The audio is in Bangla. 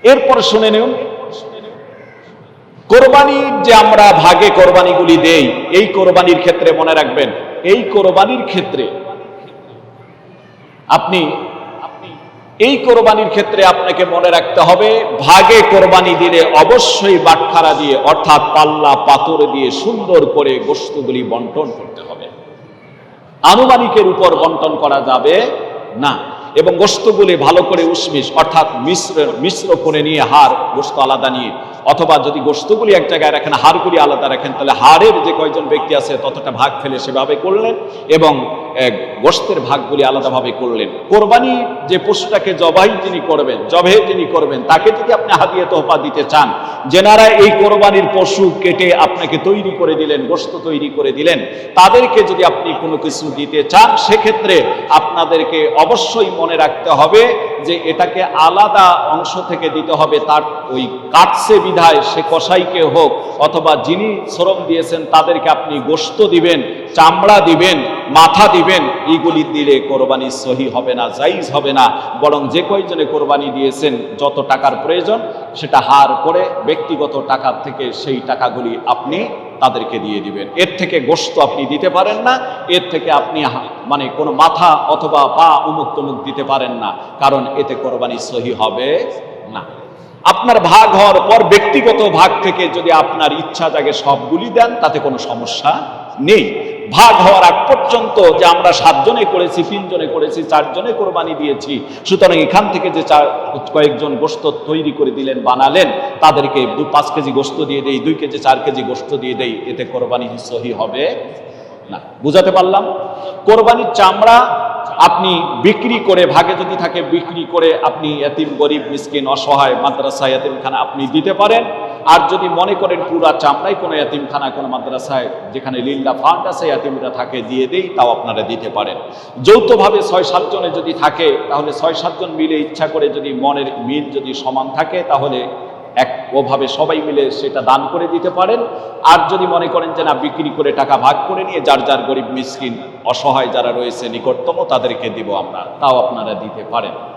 এরপরে শুনে নিন, কোরবানির যে আমরা ভাগে কোরবানিগুলি দেই, এই কোরবানির ক্ষেত্রে মনে রাখবেন, এই কোরবানির ক্ষেত্রে আপনি এই কোরবানির ক্ষেত্রে আপনাকে মনে রাখতে হবে, ভাগে কোরবানি দিলে অবশ্যই বাটখারা দিয়ে অর্থাৎ পাল্লা পাথর দিয়ে সুন্দর করে গোশতগুলি বন্টন করতে হবে। আনুমানিকের উপর বন্টন করা যাবে না। এবং গোশতগুলি ভালো করে উসমিস অর্থাৎ মিশ্র করে নিয়ে, হাড় গোশত আলাদা নিয়ে, অথবা যদি গোশতগুলি এক জায়গায় রাখেন, হাড়গুলি আলাদা রাখেন, তাহলে হাড়ের যে কয়জন ব্যক্তি আছে ততটা ভাগ ফেলে সেভাবে করলেন এবং গোশতের ভাগগুলি আলাদাভাবে করলেন। কোরবানি যে পশুটাকে জবাই যিনি করবেন তাকে যদি আপনি হাদিয়া তোহফা দিতে চান, যেনারা এই কোরবানির পশু কেটে আপনাকে তৈরি করে দিলেন, গোশত তৈরি করে দিলেন, তাদেরকে যদি আপনি কোনো কিছু দিতে চান, সেক্ষেত্রে আপনাদেরকে অবশ্যই মনে রাখতে হবে যে এটাকে আলাদা অংশ থেকে দিতে হবে। তার ওই কাটছে বিধায় সে কসাইকে হোক অথবা যিনি শ্রম দিয়েছেন তাদেরকে আপনি গোশত দিবেন, চামড়া দিবেন, মাথা দিবেন। এইগুলি দিলে কোরবানি সহি হবে না, জায়েজ হবে না। বরং যে কয়জনে কোরবানি দিয়েছেন যত টাকার প্রয়োজন সেটা হার করে ব্যক্তিগত টাকা থেকে সেই টাকাগুলি আপনি তাদেরকে দিয়ে দিবেন। এর থেকে গোশত আপনি দিতে পারেন না, এর থেকে আপনি মানে কোনো মাথা অথবা পা উমুক তুমুক দিতে পারেন না, কারণ এতে কোরবানি সহি হবে না। আপনার ভাগ হওয়ার পর ব্যক্তিগত ভাগ থেকে যদি আপনার ইচ্ছা জাগে সবগুলি দেন, তাতে কোনো সমস্যা নেই। ভাগ হওয়ার আগ পর্যন্ত যে আমরা 7 জনে করেছি, 3 জনে করেছি, 4 জনে কোরবানি দিয়েছি, সুতরাং এখান থেকে যে কয়েকজন গোশত তৈরি করে দিলেন, বানালেন, তাদেরকে 5 কেজি গোশত দিয়ে দেই, 2 কেজি 4 কেজি গোশত দিয়ে দেই, এতে কোরবানি সহি হবে না। বুঝাতে পারলাম? কোরবানির চামড়া আপনি বিক্রি করে, ভাগে যদি থাকে বিক্রি করে আপনি এতিম, গরিব, মিসকিন, অসহায়, মাদ্রাসা, এতিমখানা আপনি দিতে পারেন। আর যদি মনে করেন পুরা চামড়াই কোনো এতিমখানা, কোনো মাদ্রাসায় যেখানে লিল্লা ফান্ড আছে এতিমরা থাকে দিয়ে দেই, তাও আপনারা দিতে পারেন। যৌথভাবে 6-7 জনে যদি থাকে, তাহলে 6-7 জন মিলে ইচ্ছা করে যদি মনের মিল যদি সমান থাকে, তাহলে ওভাবে সবাই মিলে সেটা দান করে দিতে পারেন। আর যদি মনে করেন যে না, বিক্রি করে টাকা ভাগ করে নিয়ে যার যার গরিব, মিসকিন, অসহায় যারা রয়েছে নিকটতম তাদেরকে দিব আমরা, তাও আপনারা দিতে পারেন।